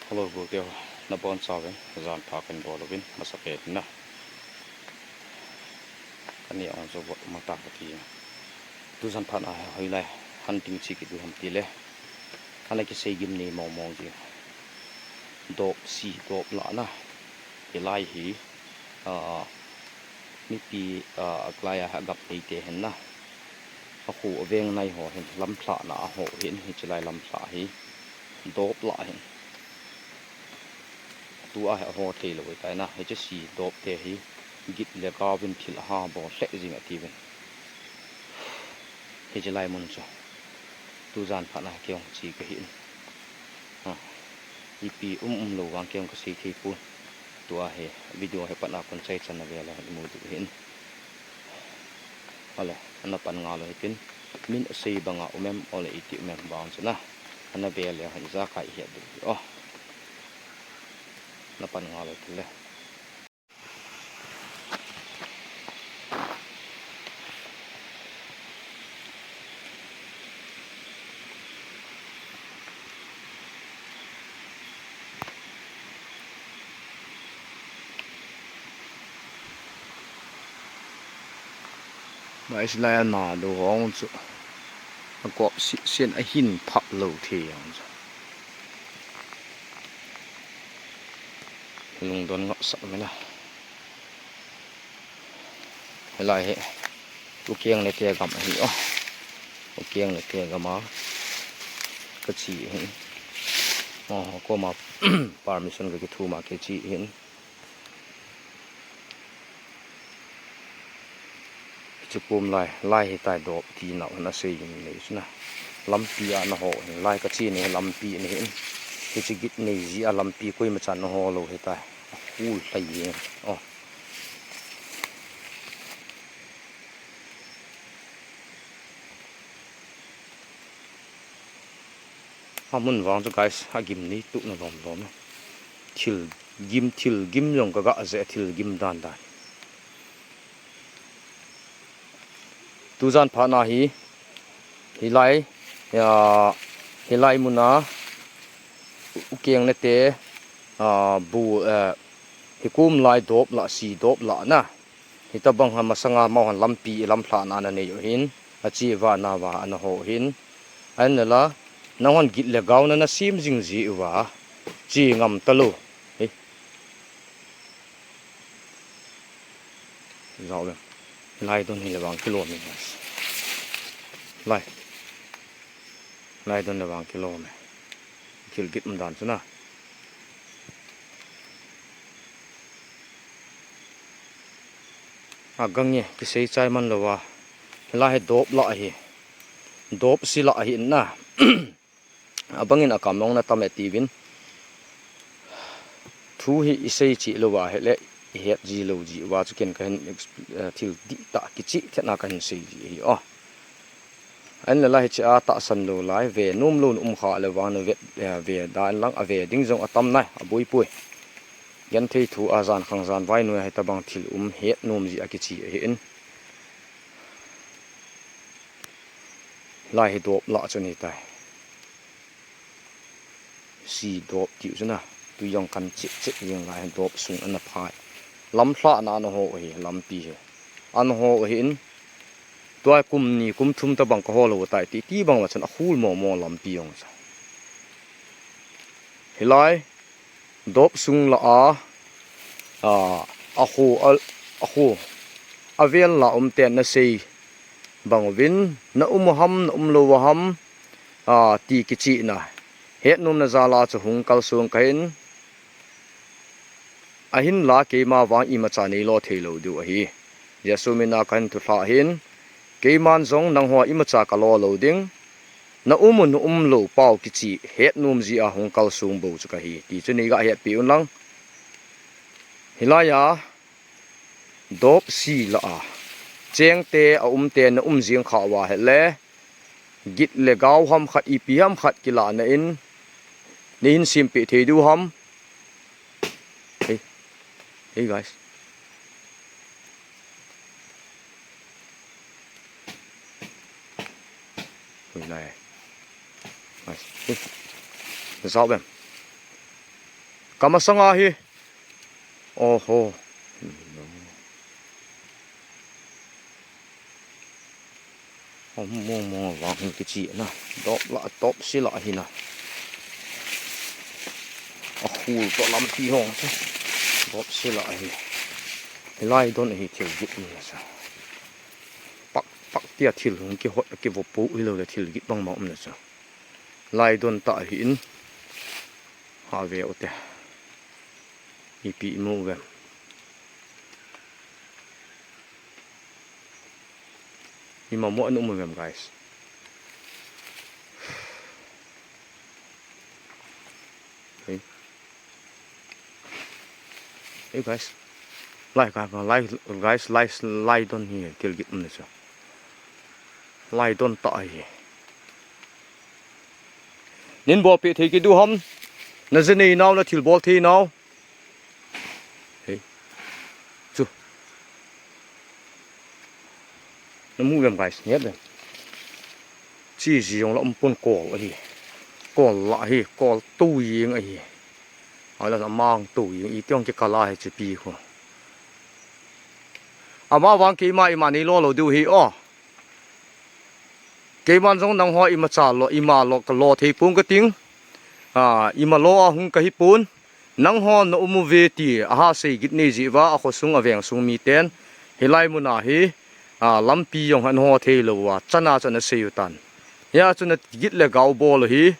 Hello bro kêu na bon sa ven zan pha kan bol vin masake na kani on zo bot ma ta ti tu zan pha na hoi lai hunting chi ki du ham ti le kana ki sei gim ni mo mo ji dop si dop la na lai hi mi pi klaya ha gap ei te hen na a khu veng nai ho hen lam thla na ho hin hi chilai lam thla hi dop la hin tu a ho thei lo kai na he che si dop te hi git le ka vin thil ha bo hle jing ati ven he chilai mun cho tu zan pha na kyong chi ka hin ipi lo wang kyong ka sei thei pu tua he video he pa na kon chai chan na vela mu du hin ala ana pan nga lo hitin min sei banga umem ole iti umem bang chana ana bel ya han za kai hi du oh na pan nga lo tile mai slai na do hong chu a ko sian a hin phap lo the yang lung don ngọ sak me la lai he tu kieng ne te gam hi o tu kieng ne te gama ka chi hin ko ma permission ga ki thu ma ke chi hin chupum lai hi tai dop ti na na sei yin nei sna lampi a na ho lai ka chi ne lampi ne hin ke chi git nei ji a lampi koi ma chan ho lo he tai ul tai yin oh amun wang chu guys ha gim ni tu na lom lom thil gim yong ka ga ze thil gim dan dan tu zan pha na hi hilai muna ukieng ne te bu hikum lai dop la si dop la na hitabang ha masanga ma han lampi lam thla na na ne yo hin achi wa na wa an ho hin an la nawan git le gaw na sim jing ji wa chi ngam talu he zaw le lai don hi le wang kilometers lai don le wang kilometer kil git mdan chuna agang ye ki sei chai man lo wa la he dop la hi dop si la hi na abangin akam long na tame tivin thu hi isei chi lo wa hele het ji lo ji wa chu ken kan thil di ta ki chi thena kan sei ji o an la hi cha ta san lo lai ve num lo kha le wa no ve dan lang a ve ding jong atam nai abui pui yan thei thu azan khangzan vai nu hai tabang thil het num ji a ki chi he in lai hi dop la chani tai si dop ti chuna tu yong kan chi yong lai dop sung an phai lam thla na no ho hi lam pi he an ho hi in toy kum thum ta bang ko ho lo tai ti bang wa chan a hul mo lam pi yong cha hilai dop sung la a ho avel la ten na sei bang win na ham na lo wa ham ti ki chi na het num na zala chu hung kal sung kain ahin la ke ma wa i ma cha nei lo thei lo du a hi yasumina kan tu tha hin ke man zong nang ho i ma cha ka lo ding na lo pau ki chi het num ji a hung kal sung bo chu ka hi ti chu nei ga het pi un lang hilaya dop si la cheng te a te na jing kha wa he le git le gaw ham khat i pi ham khat ki la na in nin sim pi the du ham hey guys này sao bên kamasanga hi oho mo wang cái chị na top xí lại hi na khu to lắm tí hong chứ top xí lại hi lai don hi thiểu git ni sa pak tia thil hung ki hot ki vopu hi lo le thil git bang ma na sa lai don ta hin ha ve ote ipi mu ve ima mo anu mu ve guys hey guys lai don hi thil git na sa lai don ta hi nin bo pi thei ki du hom na zeni naw na thil bol thi naw hey chu na mu gam guys nhét đây chi gì dùng lắm pun cỏ ở đi cỏ lại hi cỏ tu yeng ở hi hỏi là mang tu yeng ý tiếng cái cala hay chỉ pi không à mà vang kia mà imani lo du hi o cái man giống nang hoa ima cha lo ima lo ka lo thei pun cái tiếng à ima lo hung cái hi pun nang hoa no umu ve ti a ha sei git nei ji wa a kho sung aveng sung mi ten hilai mu na hi à lampi yong han hoa thei lo wa chana sei yu tan ya chuna git le gau bol hi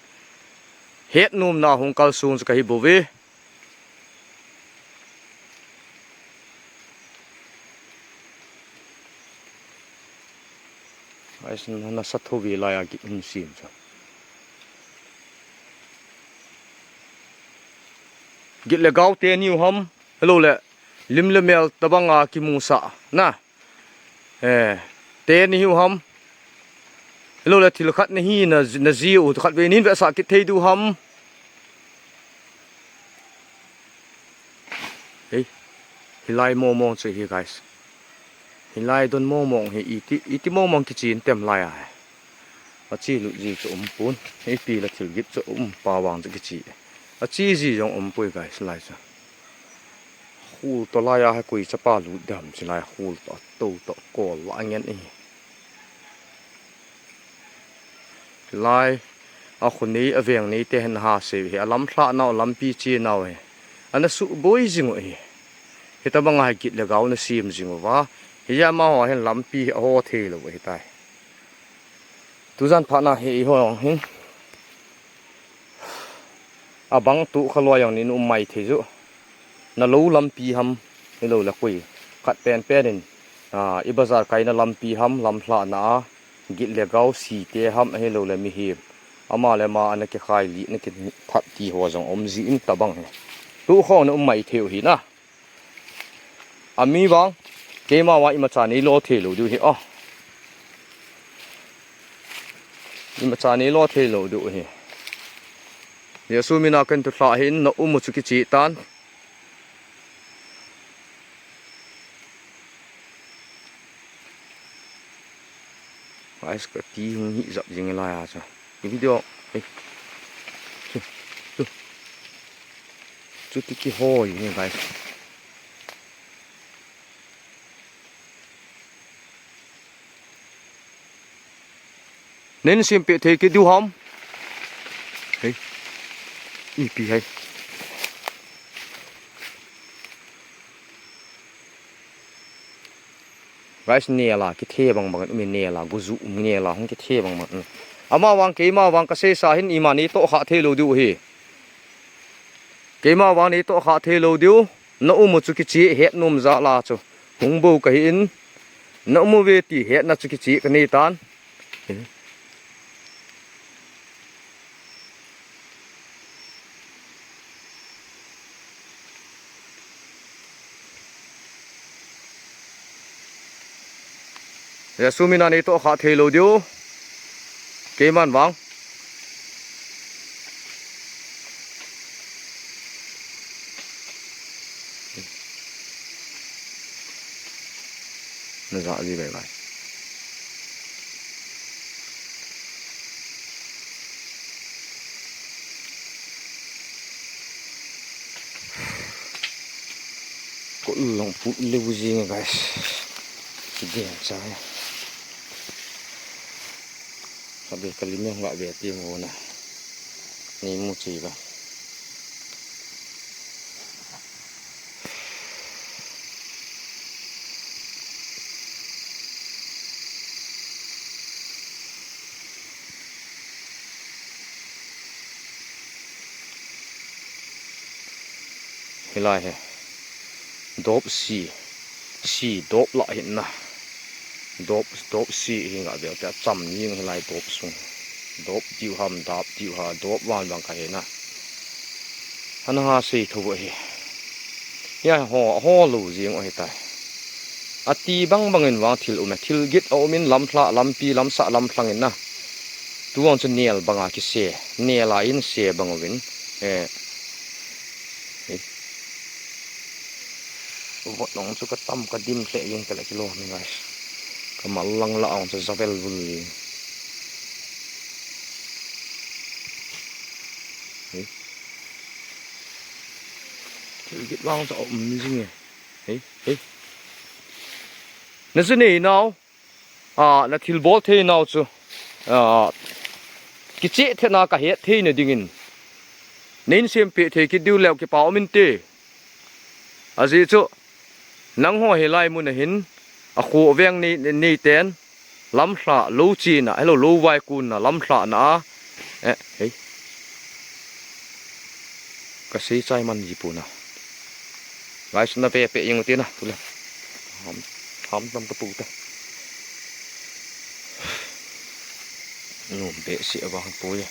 het num na hung kal sung ka hi bo ve ai sin na sa tho vi la ya gi um sim cha git le gau te niu hom hello le lim le mel tabanga ki mu sa na te ni hu hom hello le thil khat na hi na ji u khat ve nin ve sa ki thei du hom hey hilai mo che hi guys hilai don mo hi iti mo ki chin tem lai a a chi lu ji chu pun he pi la thil git chu pa wang chu ki chi a chi ji jong pui guys lai cha hul to lai a kui cha pa lu dam chi lai hul to ko la ngen ni lai a khun ni aveng ni te hen ha se hi alam thla naw lam pi chi naw he ana su boi jing hi hita banga git le gaw na sim jing wa hiya ma ho hen lam pi ho the lo hi tai tu zan pha na he ho hin a bang tu khalo yang ni nu mai the ju na lo lam pi ham he lo la kui khat pen in i bazar kai na lam pi ham lam thla na git le gaw si te ham he lo le mi hi ama le ma ana ke khai li na ke that ti ho jong om ji in tabang he tu kho na mai theu hi na ami bang ke ma wa ima cha ni lo the lo du hi a ima cha ni lo the lo du hi ya su mi na kan tu thla hin na umu chu ki chi tan ai ska ti hung hi zap jing la ya cha video chu ti ki hoi ni guys nên xem bị thấy cái điêu hóm hey ipi hay guys nè là cái thê bằng bằng mình nè là guzu nè là không cái thê bằng bằng ama wang ke ma wang ka se sa hin imani to kha the lo du hi ke ma wang ni to kha the lo du no umu chu ki chi het num za la chu hung bo ka hin no mu ve ti het na chu ki chi ka ni tan ya sumina ni to kha the lo du ke man wang nó rõ gì vậy vậy long put lưu gì nghe guys cái gì sao các bạn cái lim gọi về tiêm hồ này ní một chỉ vào cái lại hè đốp xì đốp lại hiện na đốp xì hiện ở đây ta chấm nhưng lại đốp xuống đốp tiêu hầm đốp tiêu hà đốp vàng vàng cái na anh ha xì thu vậy ya ho lù riêng ở đây à ti băng in vàng thil git ở min lam pla lam pi lam sa lam phlang in na tuang chân neel bang à cái xe neel là in xe bang vin vợ nong chu ka tam ka dim tle yung kala kilo mi guys kamal lang la ong sa zavel vul cái bang cho gì nhỉ nó sẽ này nào nó thil bol thế nào chứ cái chế thế nào cả hết thế này đingin nên xem bị thế cái điều lẹo cái bảo mình tê gì chứ nắng hoa hệ lai muốn hình khu ven ni tên lắm sạ lú chi na hello lú vai cun na lắm sạ na ấy cái gì trái man gì bù na guys na pe yung tiền na tu le hom tâm cái bù ta nôm pe sĩ vàng bù ya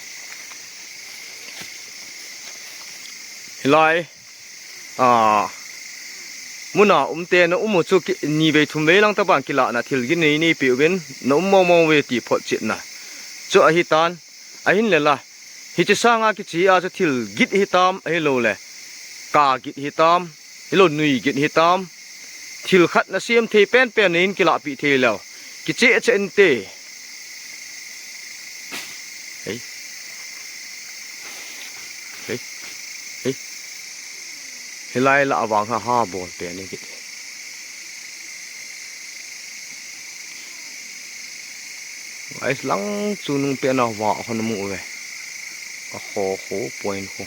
hệ lai muốn nào tiền nó một số nhị về thùng mấy lăng ta bằng kia lạ là thil cái này biểu bên nó mong về tỷ phật chuyện nè chỗ hi tan hin là hi chỉ sang cái chỉ cho thil git hi tam hello le cả git hi tam hello nui git hi tam thil khát nó xem thì pen nên kia lạ bị thì lâu cái chế trên tê ấy thì lại là vàng ha bồn tiền này kì ấy lăng chú nung tiền nào vợ hơn mũ về có khổ bồi khổ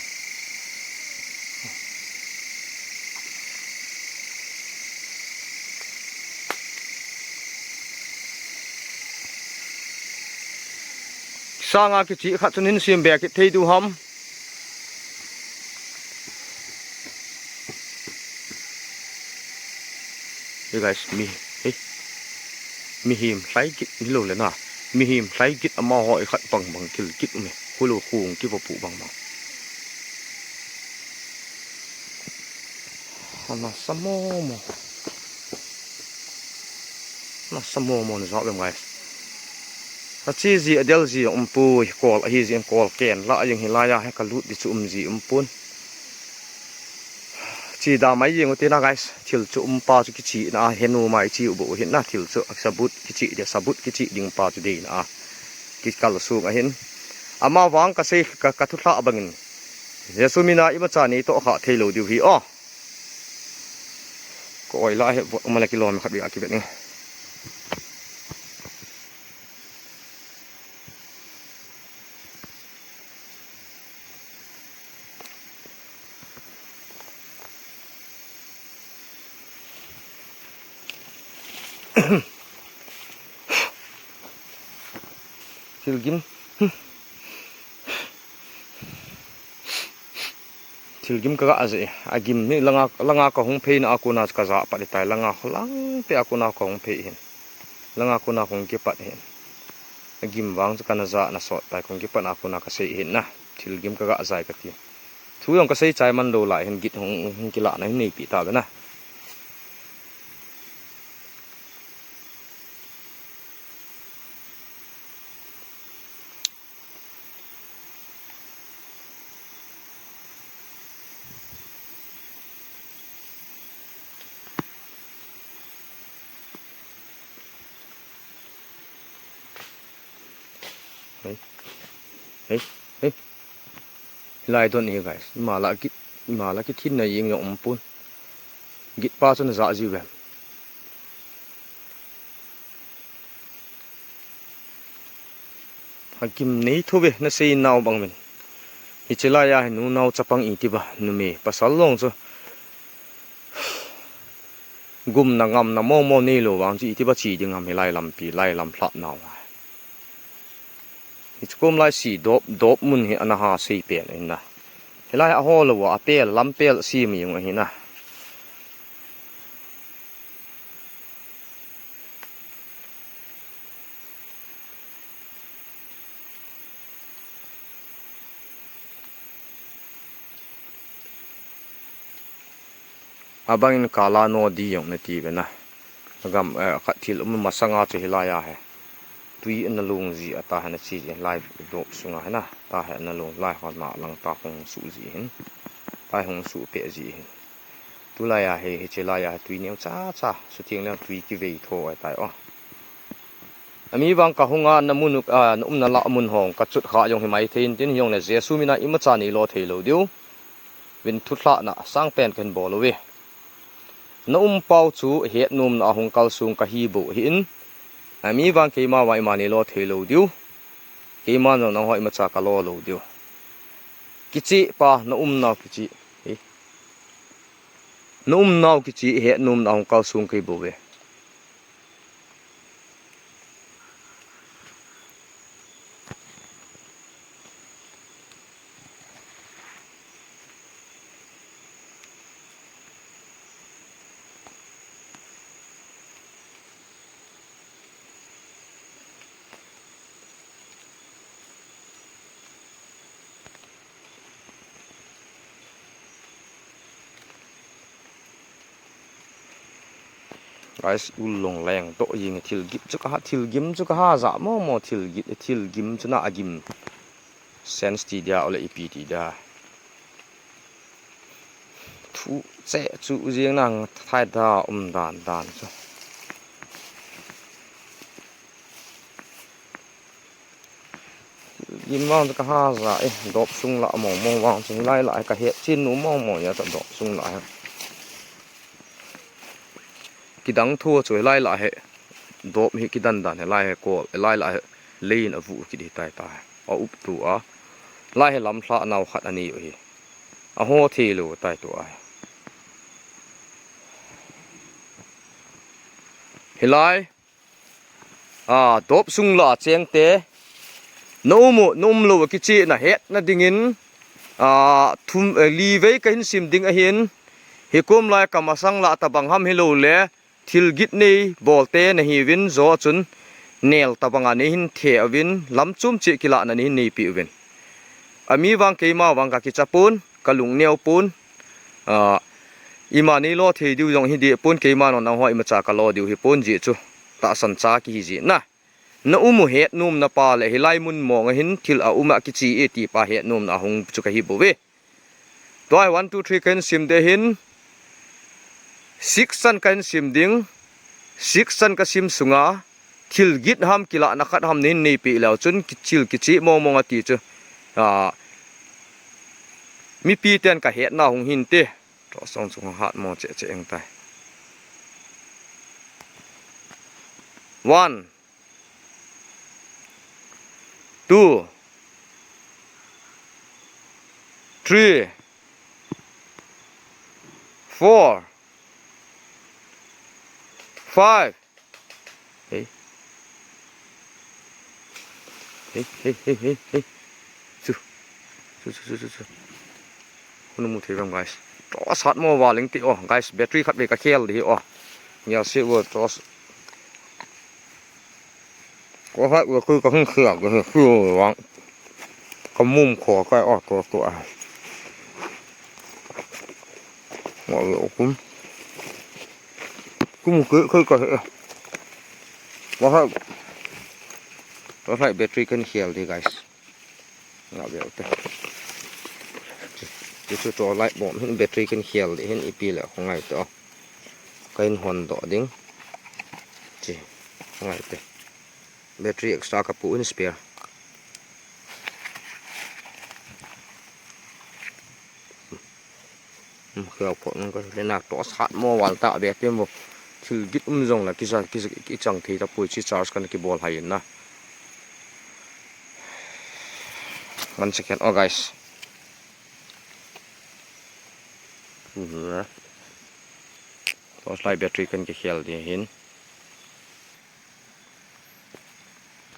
sang cái chị khát cho nên xem bè cái thấy tu hâm you guys mi him sai kit ni lo le na mi him sai kit ama hoi khat bằng kil kit me hulu khung ki bo pu bang na samo mo zo bem guys a chi ji adel ji pu kol hi ji kol ken la yang hilaya ha kalut di chu ji pun chỉ đào máy gì ngồi na guys thil chu pa chu kichi na henu mai chi bộ hiện na thil chu sabut kichi de sabut kichi ding pa chu de na ki kal su ga hin ama wang ka se ka thu thla bangin yesumina iba cha ni to kha thelo diu hi o ko oi la he ma la kilom khat bi akibet ni thilgim ka aze agim ni langa ka hung phe na akuna ka za pa tai langa kholang pe akuna ka hung phe hin langa kuna hung ki pat hin agim wang ka na za na so tai hung ki pat akuna ka sei hin na thilgim ka ga zai ka ti thu yong ka sei chai man do lai hin git hung ki la na nei pi ta na hey lai don here guys mà là cái thiên này yên ngọng pun git pa chun za ji ve hakim nei thobe na sei naw bang men hi chela ya nu naw chapang i ti ba nu me pasal long chu gum na ngam na mo mo nei lo wang chi ti ba chi ding am lai lam pi lai lam hlat naw hi chukom lai si dop mun hi ana ha sei pe in na helai a ho lo wa pel lam pel si mi yung hi na abangin kala no di yung na ti be na agam khathil masanga chu hilaya he tui an lung ji ata hana chi je lai dop sunga hana ta ha na lung lai hon ma lang ta hong su ji hin tai hong su pe ji hin tu la ya he che la ya tui neu cha cha su tieng le tui ki vei tho ai tai o ami wang ka hunga na munuk na la mun hong ka chut kha yong hi mai thein tin yong le jesu mina ima cha ni lo thei lo diu win thu thla na sang pen ken bol we na pau chu het num na hong kal sung ka hi bu hin ami wang ke ma wai mani lo thei lo diu ke ma no na hoi ma cha ka lo diu kichi pa na naw kichi na naw kichi het num na hong kal sung ke bu we guys ulong leng to ying thil gip chu ka ha za mo thil gim chu na agim sense ti dia ole ipi ti da thu che chu jing nang thai da dan chu gim wang chu ka ha za dop sung la mo wang chung lai lại ka het chin nu mo ya ta dop sung la kidang thua choi lai la he dop hi kidan dan he lai he kol lai la he lein avu ki di tai tai a up tu a lai he lam thla naw khat ani hi a ho thi lu tai tu ai hilai dop sung la cheng te num lo ki chi na het na dingin thum li ve ka hin sim ding a hin hi kom lai ka masang la ta bang ham hello le thil git nei bolte na hi win zo chun nel tabanga ne hin the awin lam chum chi kila na ni nei pi win ami wang keima wang ka ki chapun kalung neu pun imani lo the diu jong hi di pun keima no na hoi ma cha ka lo diu hi pun ji chu ta san cha ki ji na umu het num na pa le hilai mun mo nga hin thil a uma ki chi e ti pa het num na hong chu ka hi bo we toy 1 2 3 kan sim de hin 6 san kan sim ding 6 san ka sim sunga thil git ham kila na khat ham nin nei pi law chun kichil kichi mo nga ti chu mi pi ten ka het na hong hin te to song chung hat mo che eng tai 1 2 3 4 5 hey chu hunu mu thei guys to sat mo wa ling ti guys battery khat be ka khel di nya se wo to có phải vừa cứ có khử cái khử vắng có mồm khó cái có mọi người cũng cứ có có phải battery cần khèo đi guys ngạo biểu thế chứ cho lại bọn hiện battery cần khèo để hiện ip là không ngày đó cái hoàn đỏ đinh chỉ không ngày thế battery extra ka pu in spare khờ phổ nó có thể nạc tỏ sát mò hoàn tạ bé tiêm một thì git rong là cái chẳng thì ta bùi chi charge cái ball hay na one second oh guys torchlight battery kan cái khel đi hin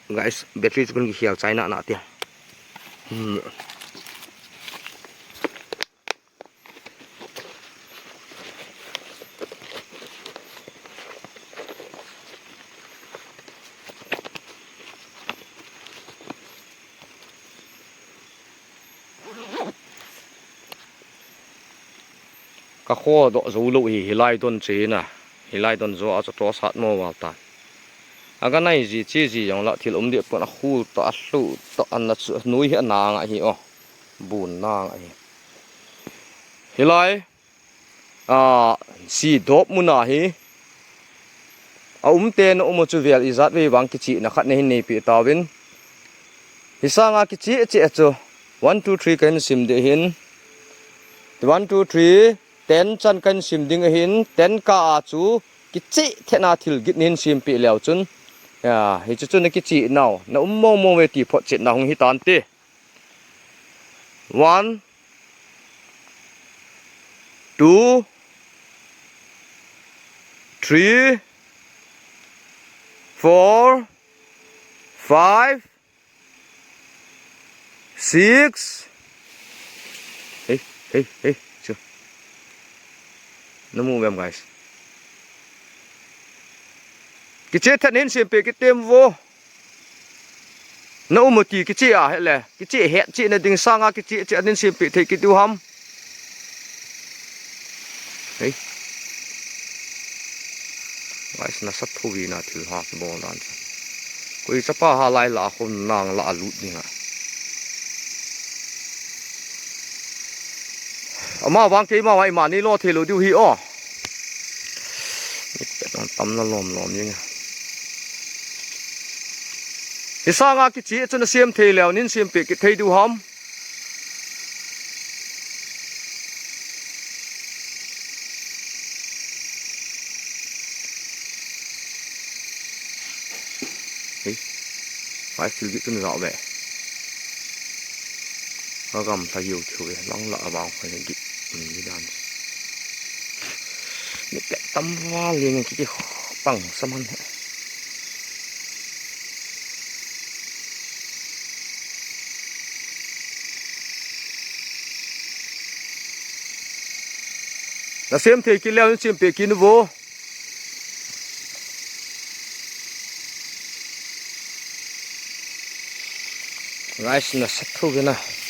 guys battery kan cái khel chai na tia cái kho độ dấu lụi hi lai tôn chế nè hi lai tôn zo cho to sát mo vào ta cái này gì chi gì giống là thì ông địa bọn khu to lụ to ăn là núi hiện nàng ạ hi bùn nàng ạ hi lai si đốp mu na hi tên một chút việc izat về vang cái chị nó khát này này bị tao bên hi sang cái chị cho 1 2 3 cái sim de hin 1 2 3 ten chan kan sim ding hin ten ka chu ki chi thena thil git nin sim pi leo chun ya hi chu chun ki chi naw na mo ve ti pho chet na hong hi tan te 1 2 3 4 5 6 hey nó mua em guys cái chết thật nên xem về cái tem vô nó một tí cái chị à hay là cái chị hẹn chị này đừng sang cái chị nên xem về thấy cái tiêu hâm đấy guys nó sắp thu vì là thử hoa cái bò lan quay sắp pa hà lại là không nàng là lụt đi à mà vang cái mà vậy mà ni lo thì lo tiêu hi ó nó tắm nó lòm như thế thì sao ngã cái chị cho nó xem thì lèo nên xem bị cái thấy tiêu hom đấy phải sử dụng cho nó rõ vẻ nó gầm ta nhiều kiểu về lóng lợ vào phải những cái như đàn những cái tấm hoa liền cái bằng xăm ăn là xem thì cái leo xem về kia nó vô guys nó sắp thu cái này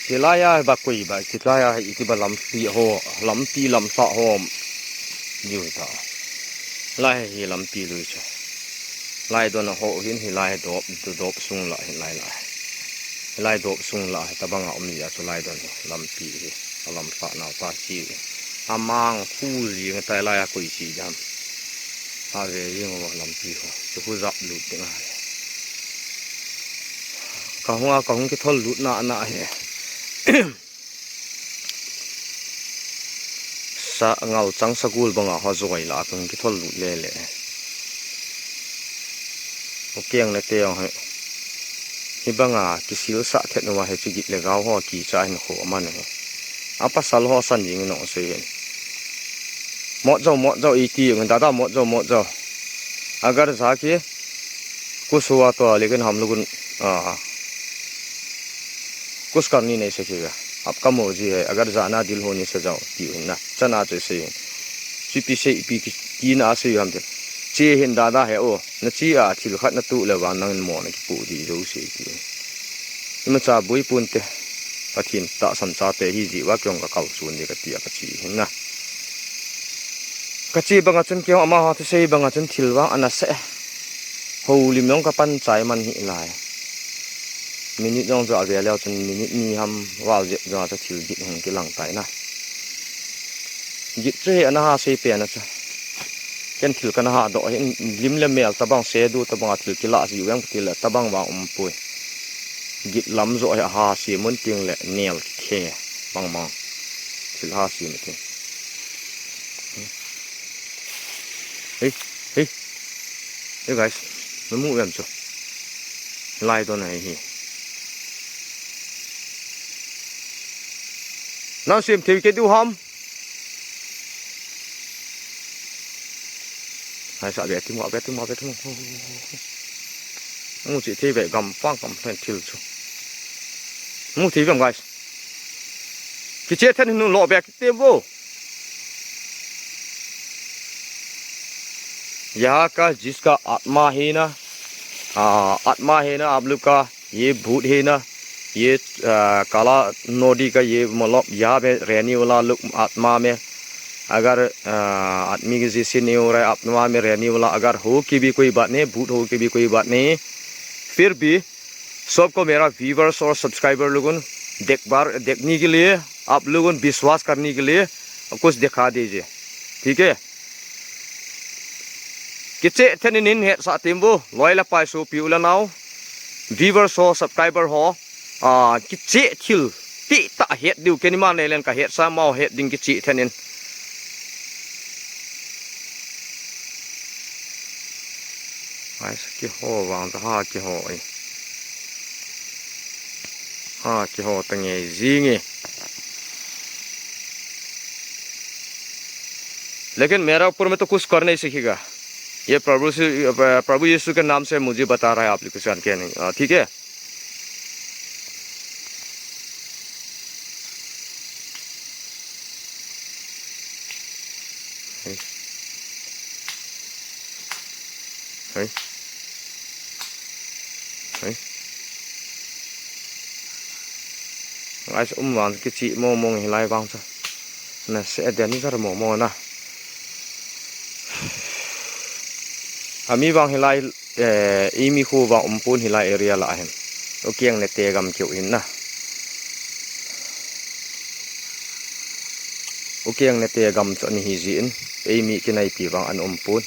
chỉ là ya bà quỷ bà chỉ là ya thì bà làm pi làm sọ hồ nhiều ta lại thì làm pi rồi chứ lại đó là hộ hiến thì lại đốp sung lại đốp sung lại ta bằng ngọc mì cho lại đó làm pi thì làm sọ nào ta chi mang khu gì người ta lại quỷ gì đam về riêng mà làm pi ho chứ khu dập lụt thế này còn cái thôn lụt nạ hè sa ngau chang sagul banga ho zoi la tung ki thol le o kiang le te ong hi banga ki sil sa the no wa he chi git le gao ho ki cha hin ho ma ne apa sal ho san ying no se yen mo zo i ti ng da mo zo agar za ki ku suwa to lekin ham logun कुछ करनी नहीं सकेगा आपका मर्जी है अगर जाना दिल होने से जाओ ना चना जैसे चुपी से इपी की ना से हम चे हिन दादा है ओ न ची थिल खत न तु ले वा नंग मो न की पु दी जो से की इम चा बुई पुनते पथिन ता सम चा ते hi ji wa kyong ka kau sun ni ka tia ka chi hin na ka chi banga chen kyong ama ha te sei banga chen thil wa ana se ho lim yong ka pan chai man hi lai minute dong zo về leo chân minute ni ham vào dẹp ra cho thiếu dịch hàng cái lằng tay này dịch chơi anh ha xây bè nó chứ ken thil kan ha do hin lim le mel tabang se du tabang thil kila si wang til tabang wa pui git lam zo ha si mun ting le nel the bang mang thil ha si mi ting hey hey hey guys mu em cho lai do này hi nào xem thì cái du hom hai sợ bé tiếng ngọ ngu chỉ thi về gầm phang gầm phèn thiêu chứ ngu thì gầm guys cái chết thân nó lộ bé cái tiêm vô यहाँ का जिसका आत्मा है ना आप लोग का ये भूत है ना ये काला नोडी का ये मतलब यहाँ पे रहने वाला लोग आत्मा में अगर आदमी की जैसे नहीं हो रहा है आत्मा में रहने वाला अगर हो कि भी कोई बात नहीं भूत हो कि भी कोई बात नहीं फिर भी सबको मेरा व्यूवर्स और सब्सक्राइबर लोगों देखने के लिए आप लोगों विश्वास करने के लिए कुछ दिखा दीजिए ठीक है किचे थे निन हे सा टिम्बो लॉयल पाइसो पिउला नाउ व्यूवर्स हो सब्सक्राइबर हो किचे थिल ति ता हेड दिउ केनिमा नेलन का हेड सा माउ हेड दिं किचे थेनिन ai ki ho wang ta ha ki ho ai ha ki ho ta nge zingi लेकिन मेरा ऊपर में तो कुछ कर नहीं सीखेगा ये प्रभु यीशु के नाम से मुझे बता रहा है एप्लीकेशन क्या नहीं ठीक है ai sẽ vào cái chị mò mò hình lai vang cho nè sẽ đến rất là mò mò na mi vang hình lai mi khu vang pun hình lai area lại hen ok ang nè tè gam kiểu hình na ok ang nè tè gam cho ni hi zin mi cái này pi vang an pun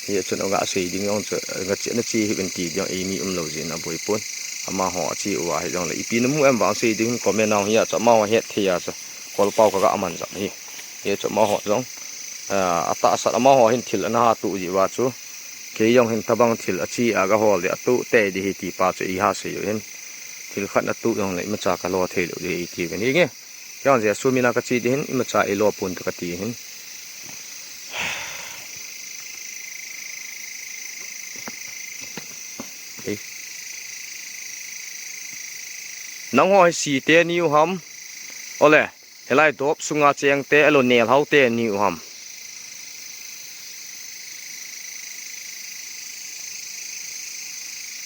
hiện chuẩn ông gã sĩ đi ông ngắt chuyện nó chi hiện tỷ cho mi lâu zin à buổi pun mà họ chỉ ở hay rằng là ít nó mua em vào xây thì có bên nào hiện cho mau hiện thì có bao cái mình rằng thì hiện cho mau họ giống ta sợ mau họ hiện thì là nó tụ gì vào chú cái dòng hiện tabang thì là chỉ cái họ để tụ tệ thì thì ba cho ý ha sử dụng thì khát là tụ dòng lại mà trả cái lo thì để thì cái này nghe cái gì số mina cái chi thì hiện mà trả lo pun cái tí hiện nong hoi si te niu ham ole helai dop sunga cheng te alo nel hau te niu ham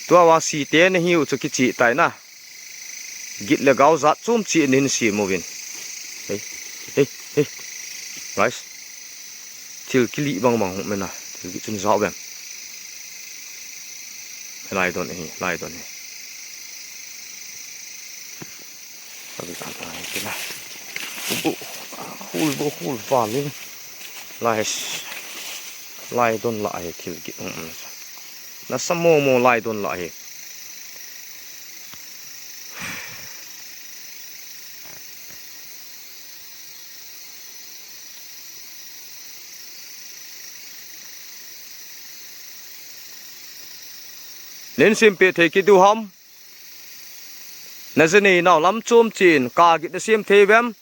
tua wa si te ne hiu chu ki chi tai na git le gau zat chum chi nin si movin hey guys til kili bang bang mena til ki chun zau bem lai don hi cái này hul vào lên lại đôn lại thì cái nó sắm mò lại đôn lại nên xem pe thấy cái du hom nãy giờ này nào lắm chôm chín cả cái xem thế vem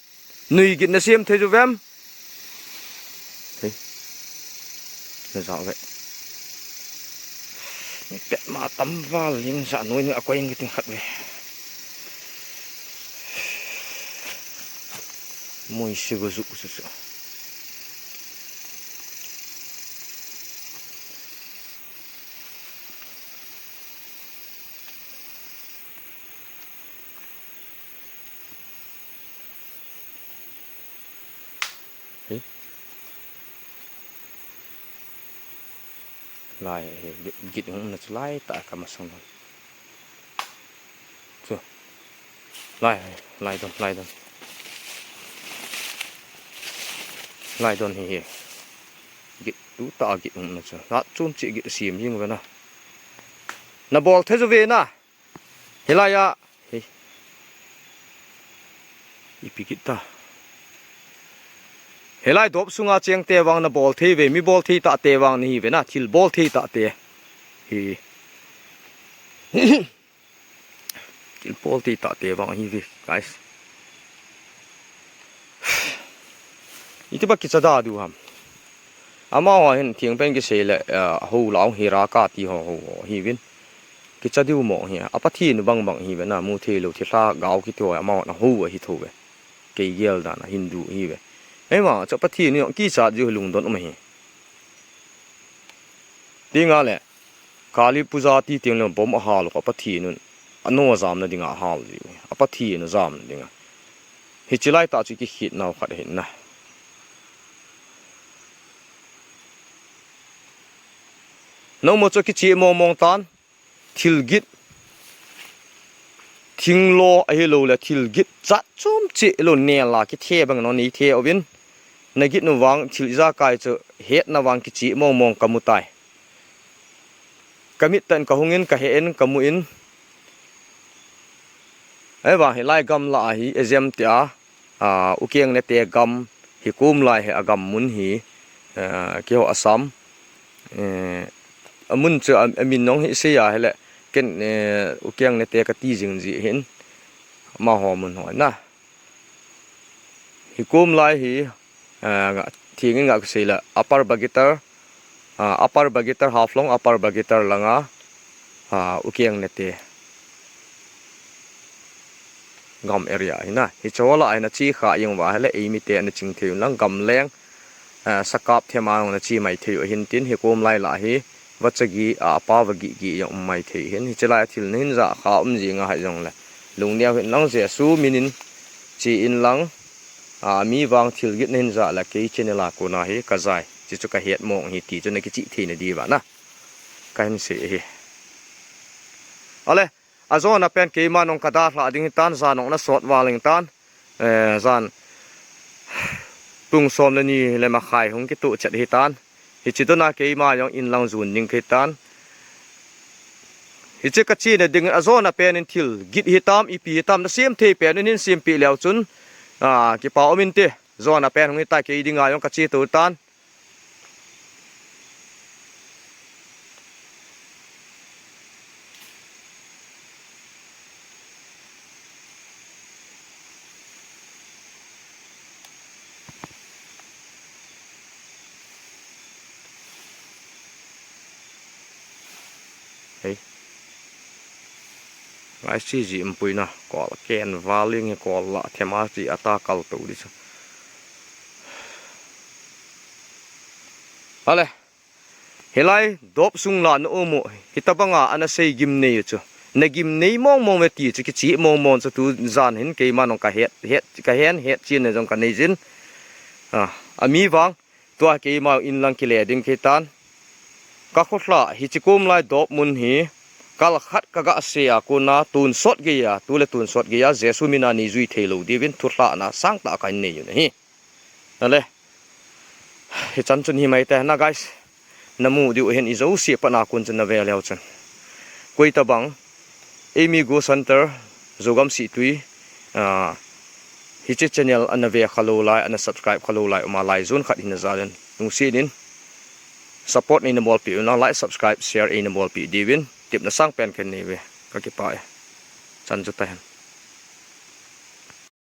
nui cái xem thế cho vem nó sao vậy cái mà tắm vào nhưng sao nuôi nữa quay cái tiếng khát về mùi sữa rượu sữa lại gịt nó lại tại cả mặt sông chưa lại đòn hi gịt tu ta git na cha na chum chi git sim jing wa na bol the ve na hilaya he ipikita helai dop sunga cheng te wang na bol the ve mi bol the ta te wang ni ve na thil bol the ta te hi thil bol the ta te wang hi ve guys itiba kichada du ham ama ho hin thiang pen ki se le ho lao hira ka ti ho hi vin kichadiu mo hi apathi nu bang bang hi ve na mu the lo thi sa gao ki to ama na ho hi tho ve ke gel da na hindu hi ve ấy mà cho bắt thi nữa kỹ sát gì lùng đốn mà hi đi ngã lẽ Kali puja ti tiếng lên bom hà lo bắt thi nữa anh nó giảm nó đi ngã hà gì bắt thi nó giảm đi ngã hi chỉ lại ta chỉ cái hit nào khát hiện na nó một chỗ cái chị mong tan thil git thing lo ai lo là thil git chát chôm chị lo nè là cái thề bằng nó ní thề ở bên này git nó vang thil ra cái chỗ hết nó vang cái chị mong kamutai kamit tan kahungin kahen kamuin ai ba hi lai gam la hi exam tia ukiang ne te gam hi kum lai he agam mun hi kyo asam amun chu amin nong hi se ya hele ken ukiang ne te ka ti jing ji hin ma ho mun hoi na hi kum lai hi thing nga se la upper bagitar half long upper bagitar langa ukiang ne te gam area hina hi chola aina chi kha yung wa hele emi te na ching theu lang gam leng sakap thema na chi mai theu hin tin hi kom lai la hi wachagi pa wagi gi yung mai thei hin hi chala thil nin za kha ji nga ha jong la lung nia hin lang je su minin chi in lang mi wang thil git nin za la ke chenela ko na hi ka zai chi chu ka het mong hi ti chu na ki chi thi na di ba na ka hin se hi ale azona pen ke ma nong kada hla ding tan za nong na sot waling tan zan tung som na ni le ma khai hong ki tu chat hi tan hi chi to na ke ma yong in lang zun ning ke tan hi che ka chi na ding azona pen in thil git hi tam ipi hi tam na sem the pen in sem pi leo chun ki pa omin te zona pen hong ta ke ding a yong ka chi tu tan ai si ji impui na ko ken valing ko la thema ji ata kal tu di ale helai dop sung la no mo hitabanga ana sei gim nei chu na gim nei mong ti chi chi mong chu tu zan hin ke ma nong ka het ka hen het chin ne jong ka nei jin ami wang to ke ma in lang ki le ding ke tan ka khotla hi chi kum lai dop mun hi kal khat kaga sia kuna tun sot ge ya tule tun sot ge ya jesu mina ni zui thelo divin thutla na sang ta kan nei yu hi ale hi chan chun hi mai ta na guys namu diu hen izo si pa na kun chen na ve leo chen koi ta bang emi go center zogam si tui hi che channel an ve khalo lai an subscribe khalo lai ma lai zon khat hin zalen nung si din support ni na bol pi na like subscribe share in na bol pi divin tip na sang pen ken ni ve ka ki pa chan chu ta